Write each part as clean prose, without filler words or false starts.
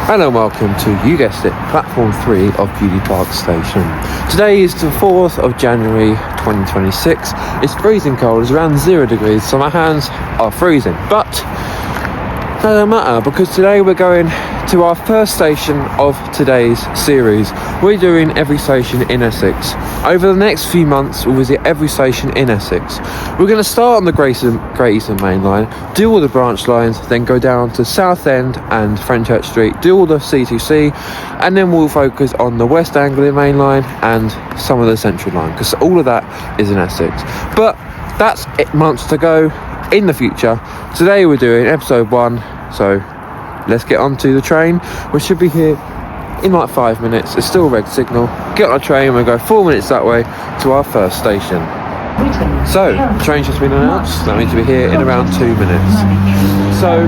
Hello and welcome to, you guessed it, platform 3 of Beaulieu Park Station. Today is the 4th of January 2026. It's freezing cold, it's around 0 degrees, so my hands are freezing. But that doesn't matter, because today we're going to our first station of today's series. We're doing every station in Essex. Over the next few months, we'll visit every station in Essex. We're going to start on the Great Eastern Main Line, do all the branch lines, then go down to Southend and Fenchurch Street, do all the C2C, and then we'll focus on the West Anglia Main Line and some of the Central Line, because all of that is in Essex. But that's it, months to go in the future. Today we're doing episode 1, so let's get onto the train. We should be here in like 5 minutes. It's still a red signal. Get on a train, we'll go 4 minutes that way to our first station. So, the train's just been announced. That means we'll be here in around 2 minutes. So,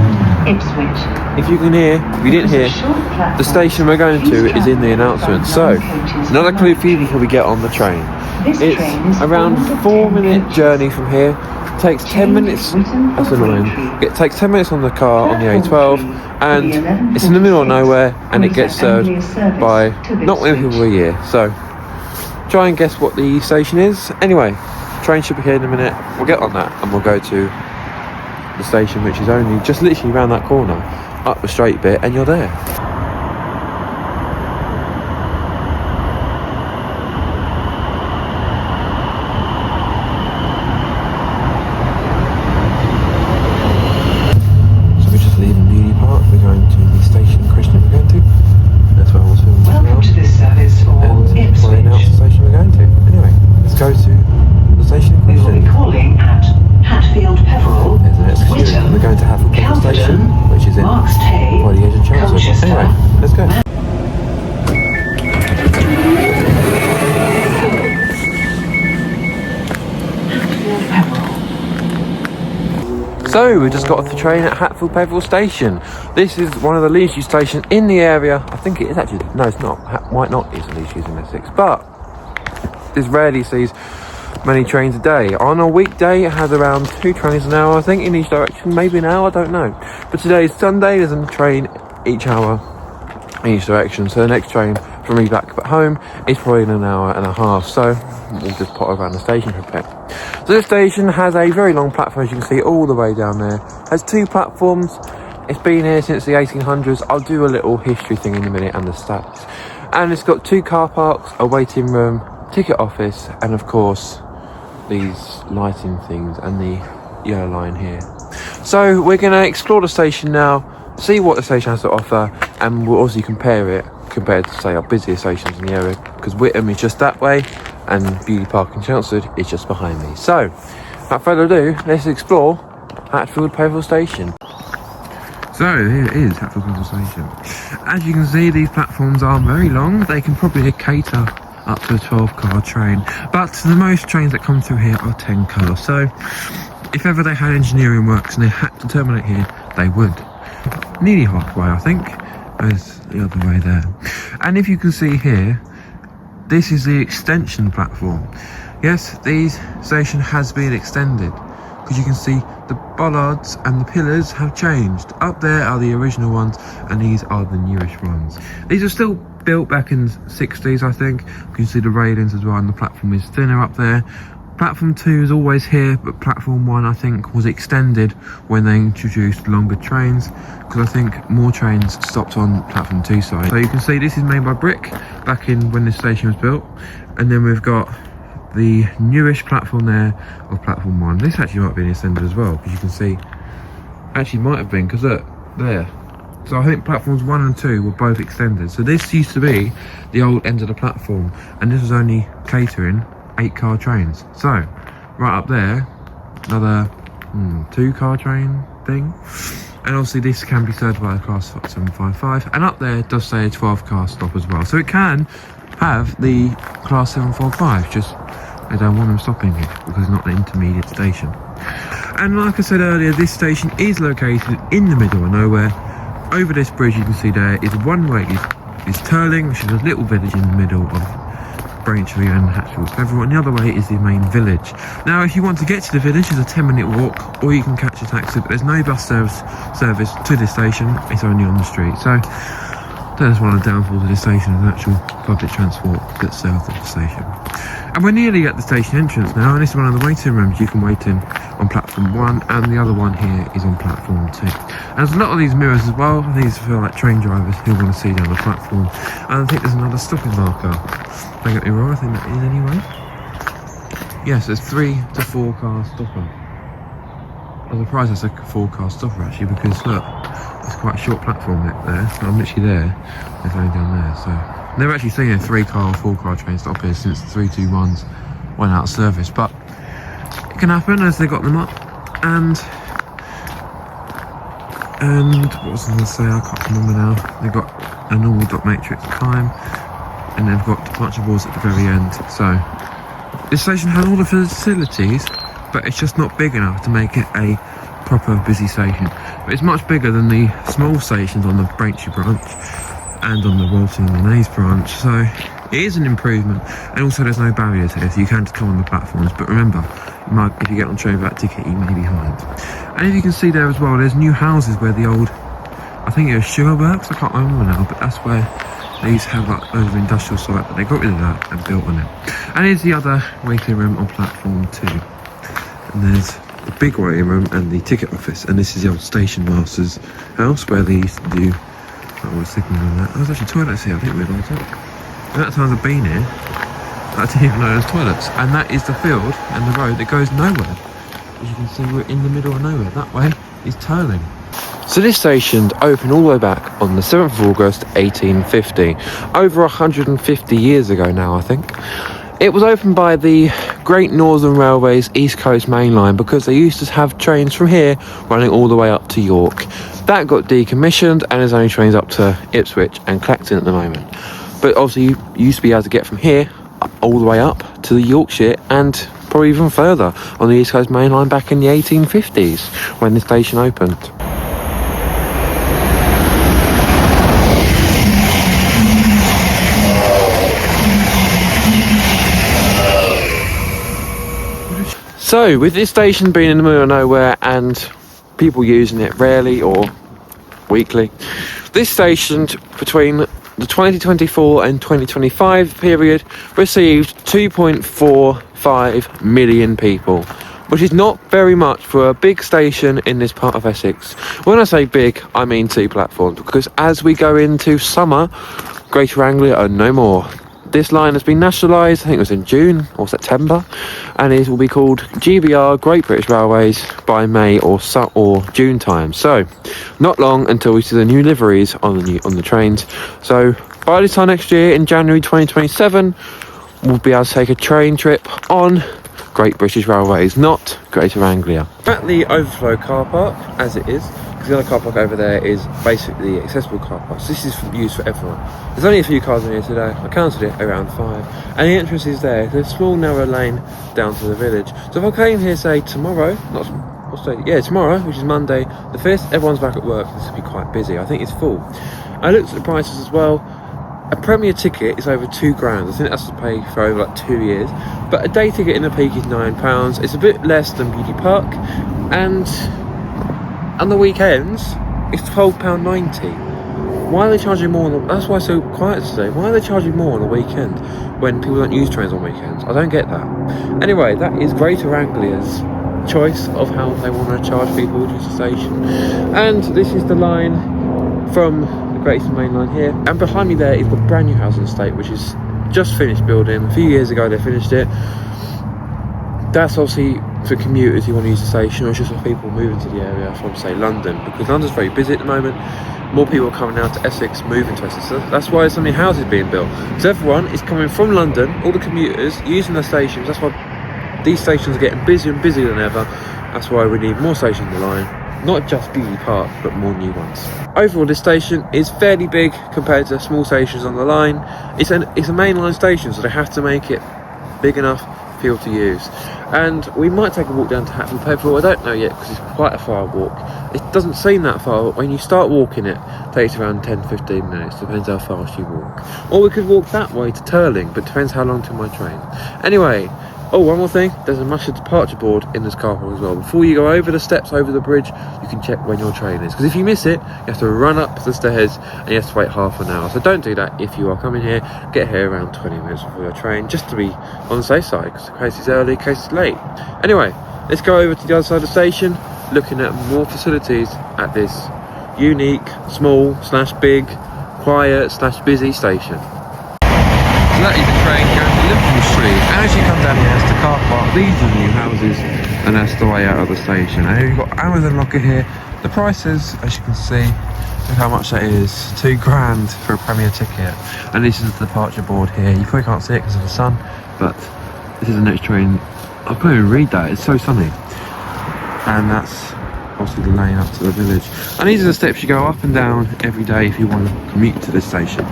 if you can hear, if you didn't hear, the station we're going to is in the announcement. So, another clue for you before we get on the train. It's around 4-minute journey from here. It takes 10 minutes, that's annoying. It takes 10 minutes on the car on the A12, and it's in the middle of nowhere, and it gets served by not many people a year. So, try and guess what the station is. Anyway, train should be here in a minute. We'll get on that and we'll go to the station, which is only just literally around that corner, up the straight bit, and you're there. So we're just leaving Beaulieu Park. We're going to the station Christian we're going to. That's where I was filming. Welcome to this service for Ipswich. We'll announce the station we're going to. Anyway, let's go to the station We will Christian. be calling at Hatfield Peverel, There's an extra Whittam, we're going to Hatfield Peverel Station, which is in Marks Tay, by the edge of Chelmsford. Colchester. Anyway, let's go. So we just got off the train at Hatfield Peverel Station. This is one of the least used stations in the area. I think it is actually, no it's not, might not is the least used in Essex, but this rarely sees many trains a day. On a weekday it has around 2 trains an hour, I think, in each direction, maybe an hour, I don't know. But today is Sunday, there's a train each hour in each direction, so the next train from me back home is probably in an hour and a half, so we'll just pop around the station for a bit. So this station has a very long platform, as you can see, all the way down there. Has 2 platforms. It's been here since the 1800s. I'll do a little history thing in a minute and the stats. And it's got 2 car parks, a waiting room, ticket office, and of course these lighting things and the yellow line here. So we're going to explore the station now, see what the station has to offer, and we'll also compare it compared to, say, our busiest stations in the area, because Whittam is just that way and Beaulieu Park in Chelmsford is just behind me. So without further ado, let's explore Hatfield Peverel Station. So here it is, Hatfield Peverel Station. As you can see, these platforms are very long. They can probably cater up to a 12-car train, but the most trains that come through here are 10 cars. So if ever they had engineering works and they had to terminate here, they would. Nearly halfway, I think. There's the other way there. And if you can see here, this is the extension platform. Yes, this station has been extended, because you can see the bollards and the pillars have changed. Up there are the original ones, and these are the newish ones. These are still built back in the 60s, I think. You can see the railings as well, and the platform is thinner up there. Platform 2 is always here, but platform 1, I think, was extended when they introduced longer trains, because I think more trains stopped on platform 2 side. So you can see this is made by brick back in when this station was built, and then we've got the newish platform there of platform 1. This actually might have been extended as well, because you can see, actually might have been, because look, there. So I think platforms 1 and 2 were both extended. So this used to be the old end of the platform, and this was only catering 8-car trains. So right up there, another 2-car train thing, and obviously this can be served by a class 755, and up there it does say a 12-car stop as well, so it can have the class 745, just they don't want them stopping it because it's not an intermediate station. And like I said earlier, this station is located in the middle of nowhere. Over this bridge you can see there is one way is Turling, which is a little village in the middle of Braintree and Hatfield Peverel, and the other way is the main village. Now if you want to get to the village, it's a 10-minute walk, or you can catch a taxi, but there's no bus service to this station. It's only on the street. So That's one of the downfalls of this station, is actual public transport that serves the station. And we're nearly at the station entrance now, and this is one of the waiting rooms. You can wait in on platform 1, and the other one here is on platform 2. And there's a lot of these mirrors as well. These are for like train drivers who want to see down the platform. And I think there's another stopping marker. Don't get me wrong, I think that is anyway. Yes, there's 3 to 4 car stopper. I'm surprised that's a 4 car stopper actually, because look, it's quite a short platform there. I'm literally there. There's only down there, so never actually seen a 3 car or 4 car train stop here since the 321s went out of service. But it can happen as they got them up. And what was I going to say? I can't remember now. They've got a normal dot matrix time, and they've got departure boards at the very end. So this station has all the facilities, but it's just not big enough to make it a proper busy station. But it's much bigger than the small stations on the Braintree branch and on the Walton and Naze branch, so it is an improvement. And also there's no barriers here, so you can just come on the platforms. But remember, if you get on train without a ticket, you may be behind. And if you can see there as well, there's new houses where the old, I think it was sugar works, I can't remember now, but that's where they used to have like over industrial site, but they got rid of that and built on it. And here's the other waiting room on platform 2. And there's the big waiting room and the ticket office. And this is the old station master's house where they used to do, I was thinking of that. There's actually toilets here, I didn't realise that. And that time I've been here, I didn't even know there's toilets. And that is the field and the road that goes nowhere. As you can see, we're in the middle of nowhere. That way is Turling. So this station opened all the way back on the 7th of August 1850, over 150 years ago now, I think. It was opened by the Great Northern Railway's East Coast Main Line because they used to have trains from here running all the way up to York. That got decommissioned and there's only trains up to Ipswich and Clacton at the moment. But obviously you used to be able to get from here all the way up to the Yorkshire and probably even further on the East Coast Main Line back in the 1850s when the station opened. So, with this station being in the middle of nowhere and people using it rarely or weekly, this station between the 2024 and 2025 period received 2.45 million people, which is not very much for a big station in this part of Essex. When I say big, I mean 2 platforms, because as we go into summer, Greater Anglia are no more. This line has been nationalised, I think it was in June or September, and it will be called GBR, Great British Railways, by May or June time. So, not long until we see the new liveries on the trains. So, by this time next year, in January 2027, we'll be able to take a train trip on Great British Railways, not Greater Anglia. At the overflow car park, as it is, because the other car park over there is basically the accessible car park. So this is used for everyone. There's only a few cars in here today. I counted it around 5. And the entrance is there. There's a small narrow lane down to the village. So if I came here, say tomorrow, tomorrow, which is Monday the 5th, everyone's back at work. This will be quite busy. I think it's full. I looked at the prices as well. A Premier ticket is over £2,000. I think that's to pay for over like 2 years. But a day ticket in the peak is £9. It's a bit less than Beauty Park. And on the weekends, it's £12.90. Why are they charging more that's why it's so quiet today. Why are they charging more on the weekend when people don't use trains on weekends? I don't get that. Anyway, that is Greater Anglia's choice of how they want to charge people to use the station. And this is the line from the Great Eastern Main Line here. And behind me there is the brand new housing estate, which is just finished building. A few years ago they finished it. That's obviously for commuters who want to use the station, or it's just for people moving to the area from, say, London, because London's very busy at the moment. More people are coming out to Essex, moving to Essex. So that's why there's so many houses being built. So everyone is coming from London, all the commuters, using the stations. That's why these stations are getting busier and busier than ever. That's why we need more stations on the line. Not just Beauty Park, but more new ones. Overall, this station is fairly big compared to small stations on the line. It's a mainline station, so they have to make it big enough for people to use. And we might take a walk down to Hatfield Peverel. I don't know yet, because it's quite a far walk. It doesn't seem that far, but when you start walking it takes around 10-15 minutes, depends how fast you walk. Or we could walk that way to Turling, but depends how long to my train. Anyway, Oh, one more thing, there's a mustard departure board in this car park as well. Before you go over the steps, over the bridge, you can check when your train is. Because if you miss it, you have to run up the stairs and you have to wait half an hour. So don't do that if you are coming here. Get here around 20 minutes before your train, just to be on the safe side, because in case it's early, in case it's late. Anyway, let's go over to the other side of the station, looking at more facilities at this unique, small / big, quiet / busy station. So that is the train going to Liverpool Street. As you come down here, that's the car park, these are the new houses, and that's the way out of the station. And you've got Amazon locker here. The prices, as you can see, look how much that is. £2 for a Premier ticket. And this is the departure board here. You probably can't see it because of the sun, but this is the next train. I can't even read that, it's so sunny. And that's obviously the lane up to the village. And these are the steps you go up and down every day if you want to commute to this station.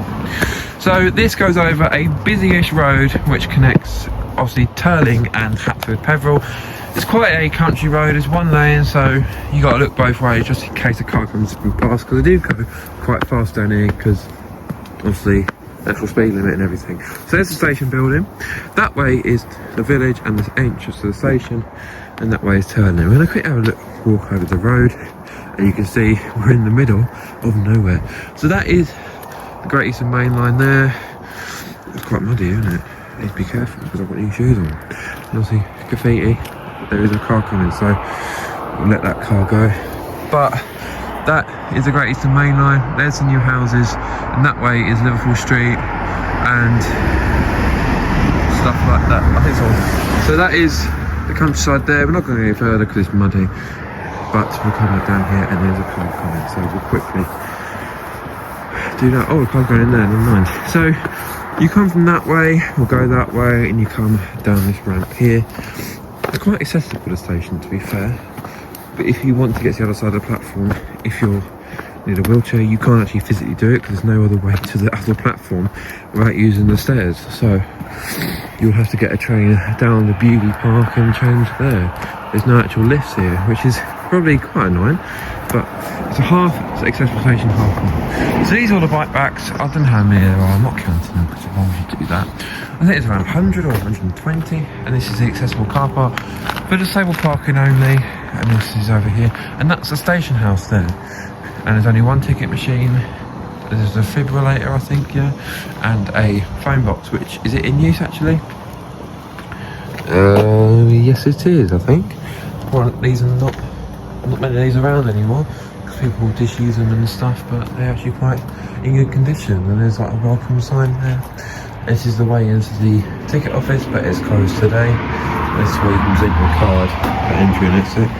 So this goes over a busy-ish road which connects obviously Turling and Hatfield Peverel. It's quite a country road, it's one lane, so you got to look both ways just in case a car comes past, because they do go quite fast down here because obviously natural speed limit and everything. So there's the station building. That way is the village and the entrance to the station, and that way is Turling. We're going to quickly have a look, walk over the road, and you can see we're in the middle of nowhere. So that is the Great Eastern Main Line there. It's quite muddy, isn't it? You need to be careful because I've got new shoes on. And obviously graffiti. There is a car coming, so we'll let that car go. But that is the Great Eastern Main Line. There's the new houses, and that way is Liverpool Street and stuff like that. I think so. So that is the countryside there. We're not going to go any further because it's muddy, but we'll come back down here and there's a car coming, so we'll quickly do that. Oh, the car's going in there, never mind. So you come from that way, we'll go that way, and you come down this ramp here. It's quite accessible to the station, to be fair, but if you want to get to the other side of the platform, if you need a wheelchair, you can't actually physically do it because there's no other way to the other platform without using the stairs. So you'll have to get a train down the Beaulieu Park and change there. There's no actual lifts here, which is probably quite annoying, but it's a half accessible station, half not. So these are all the bike backs. I don't know how many there are, I'm not counting them because why would you do that? I think it's around 100 or 120, and this is the accessible car park for disabled parking only, and this is over here, and that's the station house there. And there's only one ticket machine, there's a defibrillator I think, yeah, and a phone box, which, is it in use actually? Yes it is, I think. Well, these are not many of these around anymore, because people disuse them and stuff, but they're actually quite in good condition, and there's like a welcome sign there. This is the way into the ticket office, but it's closed today. This is where you can take your card for entry and exit.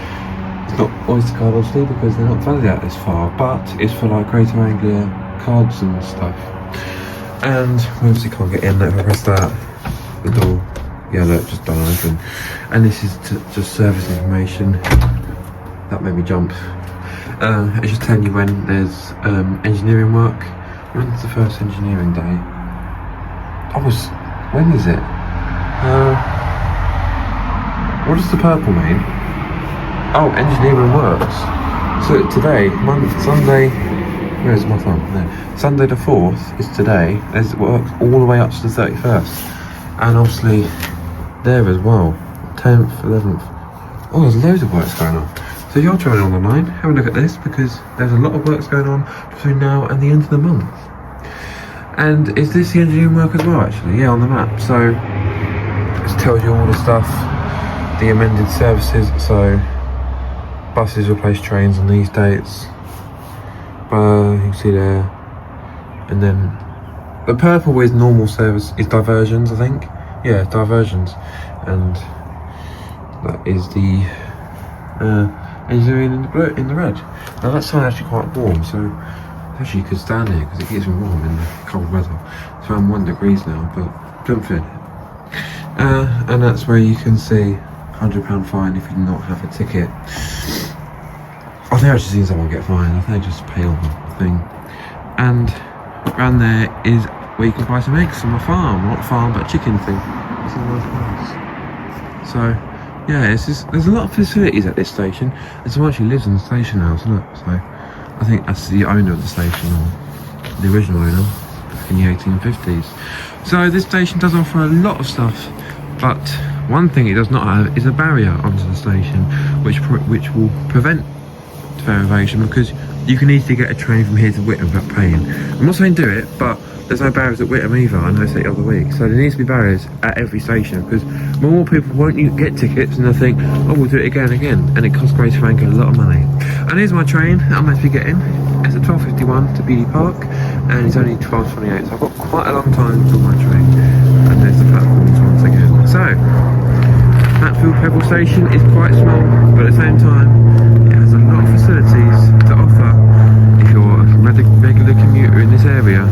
It's not Oyster card obviously because they're not valid out this far, but it's for like Greater Anglia cards and stuff. And we obviously can't get in there. If I press that, the door, yeah look, just done open. And this is just service information. That made me jump. It's just telling you when there's engineering work. When's the first engineering day? When is it? What does the purple mean? Oh, engineering works. So today, Sunday, where's my phone? There. Sunday the 4th is today. There's work all the way up to the 31st. And obviously, there as well. 10th, 11th. Oh, there's loads of works going on. So you're trying on the line, have a look at this, because there's a lot of works going on between now and the end of the month. And is this the engineering work as well actually? Yeah, on the map. So it tells you all the stuff, the amended services, so buses replace trains on these dates. You can see there. And then the purple is normal service, is diversions I think. Yeah, diversions. And that is the engineering in the red. Now that sign's actually quite warm, so actually you could stand here because it keeps me warm in the cold weather. It's around 1 degrees now, but don't feel it. And that's where you can see £100 fine if you do not have a ticket. I think I've actually seen someone get fined. I think I just pay on the thing. And around there is where you can buy some eggs from a farm, not farm but chicken thing. It's a nice place. So yeah, there's a lot of facilities at this station, and someone actually lives in the station house. Look, so I think that's the owner of the station, or the original owner, back in the 1850s. So this station does offer a lot of stuff, but One thing it does not have is a barrier onto the station, which will prevent derivation, because you can easily get a train from here to Whittam without paying. I'm not saying do it, but there's no barriers at Whittam either. I know it's the other week, so there needs to be barriers at every station, because more people won't get tickets and they'll think, oh, we'll do it again and again, and it costs Greater Anglia a lot of money. And here's my train that I'm meant to be getting. It's at 12:51 to Beaulieu Park, and it's only 12:28, so I've got quite a long time till my train. And there's the platforms once again. So Hatfield Peverel Station is quite small, but at the same time it has a lot of facilities to offer if you're a regular commuter in this area.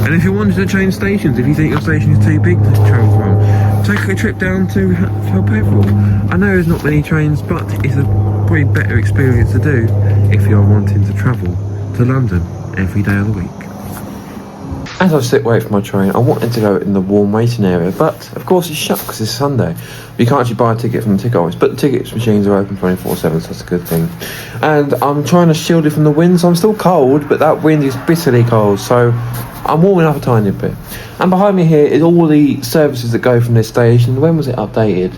And if you're wanting to change stations, if you think your station is too big to travel from, take a trip down to Hatfield Peverel. I know there's not many trains, but it's a probably better experience to do if you're wanting to travel to London every day of the week. As I sit waiting for my train, I wanted to go in the warm waiting area, but of course it's shut because it's Sunday. You can't actually buy a ticket from the ticket office, but the tickets machines are open 24/7, so that's a good thing. And I'm trying to shield it from the wind, so I'm still cold, but that wind is bitterly cold, so I'm warming up a tiny bit. And behind me here is all the services that go from this station. When was it updated?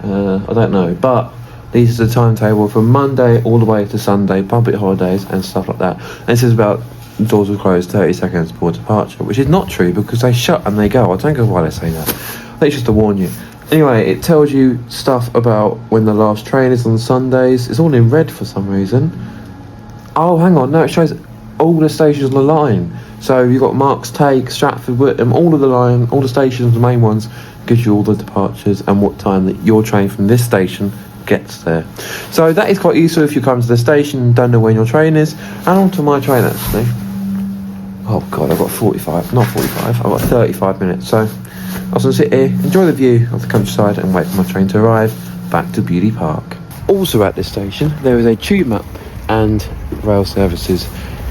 I don't know, but this is the timetable from Monday all the way to Sunday, public holidays and stuff like that. And this is about the doors will close 30 seconds before departure, which is not true because they shut and they go. I don't know why they say that. That's just to warn you. Anyway, it tells you stuff about when the last train is on Sundays. It's all in red for some reason. Oh, hang on. No, it shows all the stations on the line. So you've got Marks Take, Stratford, Whittam, all of the line, all the stations, the main ones, gives you all the departures and what time that your train from this station gets there. So that is quite useful if you come to the station and don't know when your train is. And onto my train actually. Oh god, I've got 35 minutes. So I was going to sit here, enjoy the view of the countryside and wait for my train to arrive back to Beaulieu Park. Also at this station, there is a tube map and rail services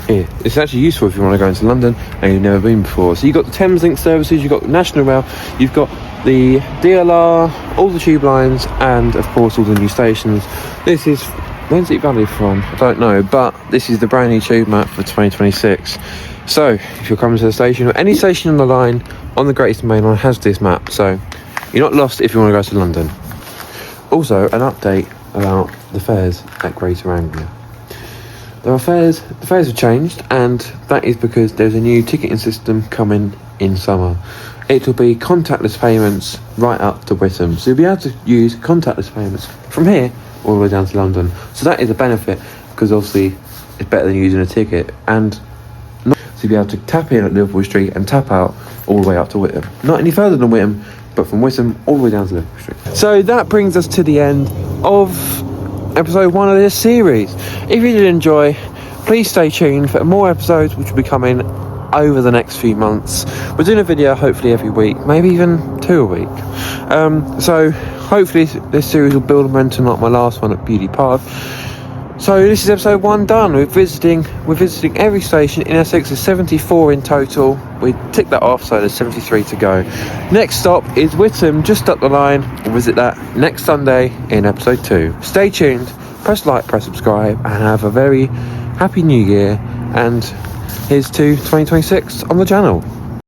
here. It's actually useful if you want to go into London and you've never been before. So you've got the Thameslink services, you've got the National Rail, you've got the DLR, all the tube lines, and of course all the new stations. This is, when's it valid from? I don't know, but this is the brand new tube map for 2026. So if you're coming to the station, or any station on the line on the Great Eastern Main Line has this map, so you're not lost if you want to go to London. Also, an update about the fares at Greater Anglia. The fares have changed, and that is because there's a new ticketing system coming in summer. It will be contactless payments right up to Whittam, so you'll be able to use contactless payments from here all the way down to London. So that is a benefit, because obviously it's better than using a ticket, and so you'll be able to tap in at Liverpool Street and tap out all the way up to Whittam. Not any further than Whittam, but from Whittam all the way down to Liverpool Street. So that brings us to the end of episode 1 of this series. If you did enjoy, please stay tuned for more episodes which will be coming over the next few months. We're doing a video hopefully every week, maybe even 2 a week. So hopefully this series will build momentum like my last one at Beaulieu Park. So this is episode 1 done. We're visiting every station in Essex. There's 74 in total. We tick that off, so there's 73 to go. Next stop is Whittam, just up the line. We'll visit that next Sunday in episode 2. Stay tuned, press like, press subscribe, and have a very happy new year. And here's to 2026 on the channel.